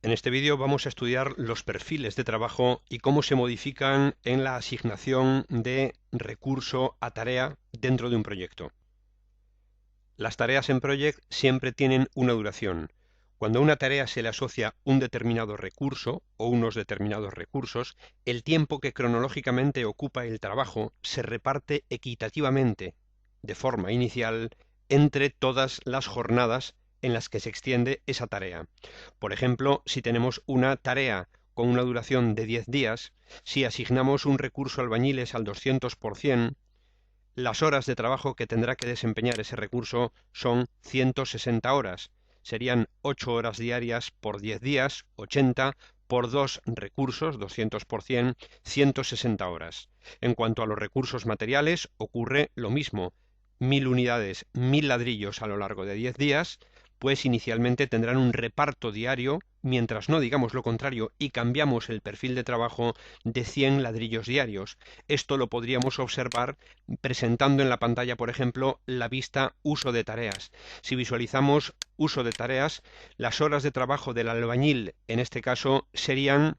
En este vídeo vamos a estudiar los perfiles de trabajo y cómo se modifican en la asignación de recurso a tarea dentro de un proyecto. Las tareas en Project siempre tienen una duración. Cuando a una tarea se le asocia un determinado recurso o unos determinados recursos, el tiempo que cronológicamente ocupa el trabajo se reparte equitativamente, de forma inicial, entre todas las jornadas en las que se extiende esa tarea. Por ejemplo, si tenemos una tarea con una duración de 10 días, si asignamos un recurso albañiles al 200%, las horas de trabajo que tendrá que desempeñar ese recurso son 160 horas. Serían 8 horas diarias por 10 días, 80, por 2 recursos, 200%, 160 horas. En cuanto a los recursos materiales, ocurre lo mismo. 1000 unidades, 1000 ladrillos a lo largo de 10 días, pues inicialmente tendrán un reparto diario, mientras no digamos lo contrario y cambiamos el perfil de trabajo de 100 ladrillos diarios. Esto lo podríamos observar presentando en la pantalla, por ejemplo, la vista uso de tareas. Si visualizamos uso de tareas, las horas de trabajo del albañil, en este caso, serían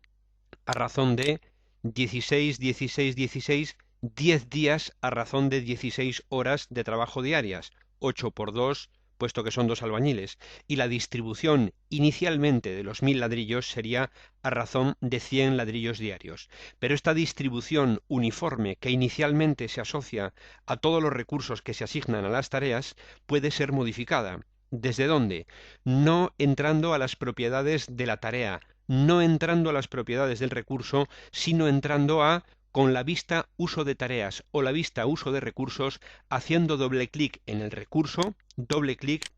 a razón de 16, 16, 16, 10 días a razón de 16 horas de trabajo diarias, 8 por 2, puesto que son dos albañiles, y la distribución inicialmente de los 1000 ladrillos sería a razón de 100 ladrillos diarios. Pero esta distribución uniforme que inicialmente se asocia a todos los recursos que se asignan a las tareas puede ser modificada. ¿Desde dónde? No entrando a las propiedades de la tarea, no entrando a las propiedades del recurso, sino entrando a con la vista uso de tareas o la vista uso de recursos, haciendo doble clic en el recurso, doble clic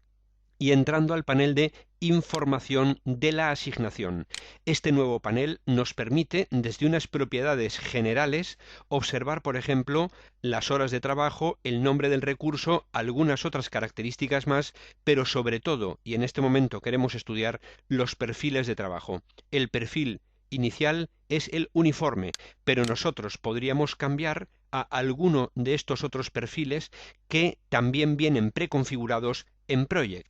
y entrando al panel de información de la asignación. Este nuevo panel nos permite, desde unas propiedades generales, observar, por ejemplo, las horas de trabajo, el nombre del recurso, algunas otras características más, pero sobre todo, y en este momento queremos estudiar, los perfiles de trabajo. El perfil inicial es el uniforme, pero nosotros podríamos cambiar a alguno de estos otros perfiles que también vienen preconfigurados en Project.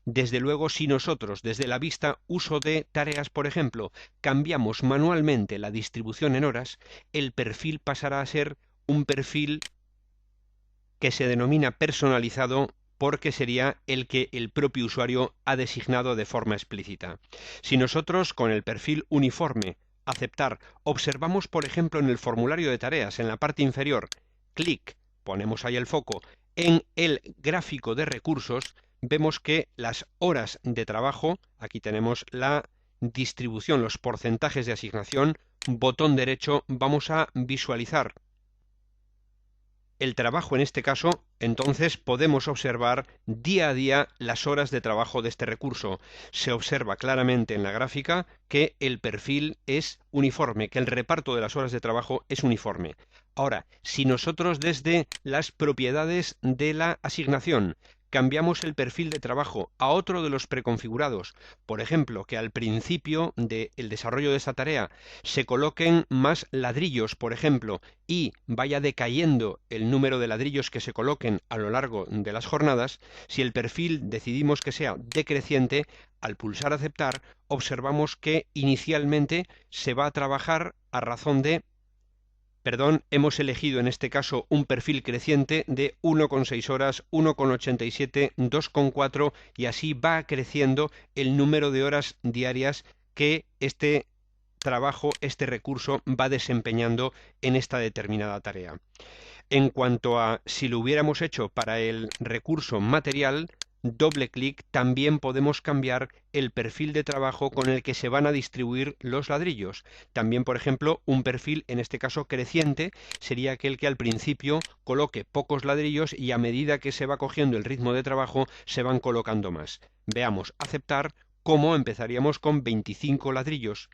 Desde luego, si nosotros, desde la vista uso de tareas, por ejemplo, cambiamos manualmente la distribución en horas, el perfil pasará a ser un perfil que se denomina personalizado porque sería el que el propio usuario ha designado de forma explícita. Si nosotros, con el perfil uniforme, aceptar, observamos, por ejemplo, en el formulario de tareas, en la parte inferior, clic, ponemos ahí el foco, en el gráfico de recursos, vemos que las horas de trabajo, aquí tenemos la distribución, los porcentajes de asignación, botón derecho, vamos a visualizar el trabajo en este caso, entonces podemos observar día a día las horas de trabajo de este recurso. Se observa claramente en la gráfica que el perfil es uniforme, que el reparto de las horas de trabajo es uniforme. Ahora, si nosotros desde las propiedades de la asignación cambiamos el perfil de trabajo a otro de los preconfigurados, por ejemplo, que al principio del desarrollo de esa tarea se coloquen más ladrillos, por ejemplo, y vaya decayendo el número de ladrillos que se coloquen a lo largo de las jornadas, si el perfil decidimos que sea decreciente, al pulsar aceptar, observamos que inicialmente se va a trabajar a razón de hemos elegido en este caso un perfil creciente de 1,6 horas, 1,87, 2,4 y así va creciendo el número de horas diarias que este trabajo, este recurso va desempeñando en esta determinada tarea. En cuanto a si lo hubiéramos hecho para el recurso material, doble clic, también podemos cambiar el perfil de trabajo con el que se van a distribuir los ladrillos. También, por ejemplo, un perfil, en este caso creciente, sería aquel que al principio coloque pocos ladrillos y a medida que se va cogiendo el ritmo de trabajo se van colocando más. Veamos, aceptar, cómo empezaríamos con 25 ladrillos.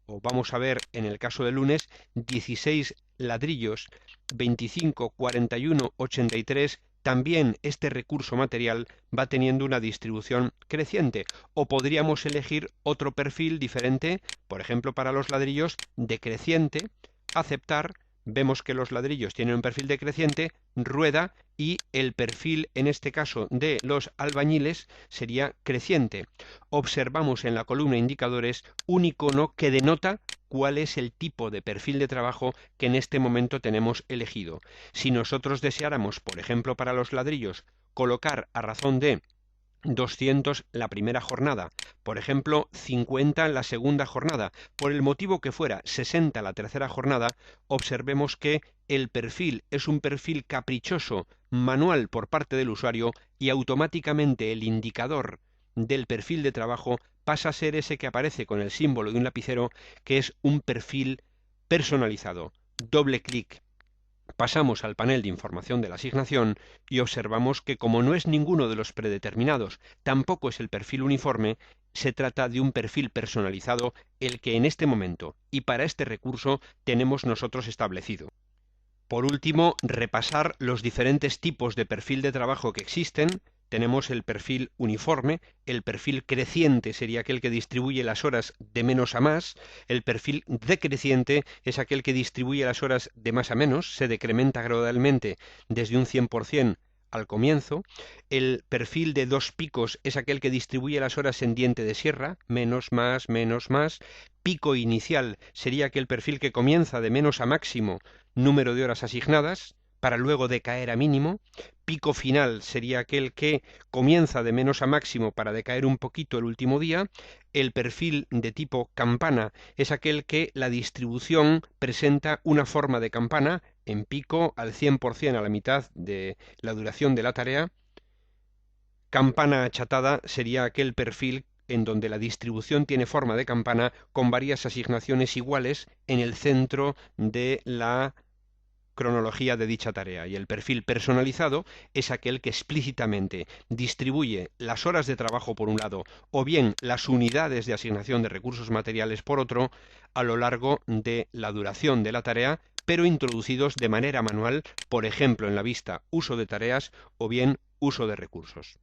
O vamos a ver, en el caso del lunes, 16 ladrillos, 25, 41, 83, también este recurso material va teniendo una distribución creciente. O podríamos elegir otro perfil diferente, por ejemplo para los ladrillos, decreciente, aceptar, vemos que los ladrillos tienen un perfil decreciente, rueda, y el perfil, en este caso, de los albañiles sería creciente. Observamos en la columna indicadores un icono que denota cuál es el tipo de perfil de trabajo que en este momento tenemos elegido. Si nosotros deseáramos, por ejemplo, para los ladrillos, colocar a razón de 200 la primera jornada, por ejemplo 50 la segunda jornada, por el motivo que fuera 60 la tercera jornada, observemos que el perfil es un perfil caprichoso, manual por parte del usuario, y automáticamente el indicador del perfil de trabajo pasa a ser ese que aparece con el símbolo de un lapicero, que es un perfil personalizado. Doble clic. Pasamos al panel de información de la asignación y observamos que, como no es ninguno de los predeterminados, tampoco es el perfil uniforme, se trata de un perfil personalizado el que en este momento y para este recurso tenemos nosotros establecido. Por último, repasar los diferentes tipos de perfil de trabajo que existen. Tenemos el perfil uniforme, el perfil creciente sería aquel que distribuye las horas de menos a más, el perfil decreciente es aquel que distribuye las horas de más a menos, se decrementa gradualmente desde un 100% al comienzo, el perfil de dos picos es aquel que distribuye las horas en diente de sierra, menos, más, pico inicial sería aquel perfil que comienza de menos a máximo número de horas asignadas, para luego decaer a mínimo. Pico final sería aquel que comienza de menos a máximo para decaer un poquito el último día. El perfil de tipo campana es aquel que la distribución presenta una forma de campana, en pico al 100% a la mitad de la duración de la tarea. Campana achatada sería aquel perfil en donde la distribución tiene forma de campana con varias asignaciones iguales en el centro de la cronología de dicha tarea, y el perfil personalizado es aquel que explícitamente distribuye las horas de trabajo por un lado o bien las unidades de asignación de recursos materiales por otro a lo largo de la duración de la tarea, pero introducidos de manera manual, por ejemplo en la vista uso de tareas o bien uso de recursos.